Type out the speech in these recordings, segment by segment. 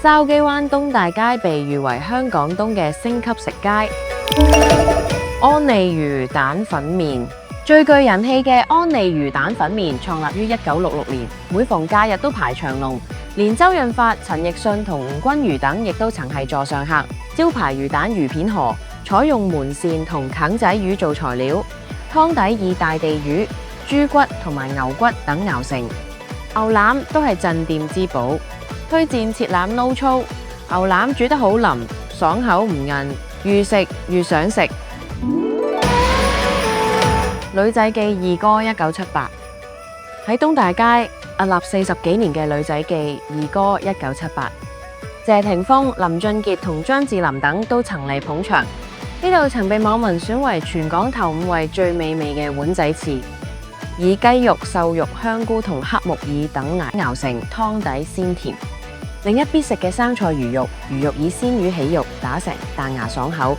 筲箕灣東大街被譽為香港東嘅星級食街。安利魚蛋粉麵最具人氣嘅安利魚蛋粉麵創立於1966年，每逢假日都排長龍，連周潤發、陳奕迅同吳君如等亦都曾係座上客。招牌魚蛋魚片河採用門鱔同梗仔魚做材料，湯底以大地魚、豬骨同埋牛骨等熬成。牛腩都係鎮店之寶，推薦切腩撈粗。牛腩煮得好腍，爽口唔韌，愈食愈想食。女仔記二哥1978喺東大街屹立40幾年嘅女仔記二哥1978，謝霆鋒、林俊傑同張智霖等都曾嚟捧場。呢度曾被網民選為全港頭5位最美味嘅碗仔翅，以雞肉、瘦肉、香菇同黑木耳等熬成，湯底鮮甜。另一必食嘅生菜魚肉，魚肉以鮮魚起肉打成，彈牙爽口。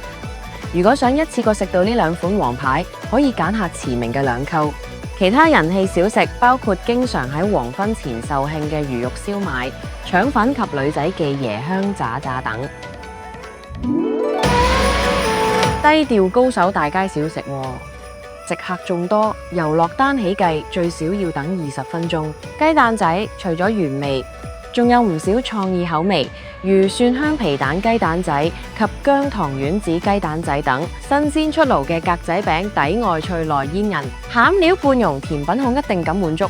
如果想一次過食到呢兩款王牌，可以揀下馳名嘅兩購。其他人氣小食包括經常喺黃昏前售罄嘅魚肉燒賣、腸粉及女仔記椰香炸炸等。低調高手大街小食喎，食客眾多，由落單起計最少要等20分鐘。雞蛋仔除咗原味，仲有唔少創意口味，如蒜香皮蛋雞蛋仔及薑糖丸子雞蛋仔等。新鮮出爐嘅格仔餅底外脆內煙韌，餡料半溶，甜品控一定咁滿足。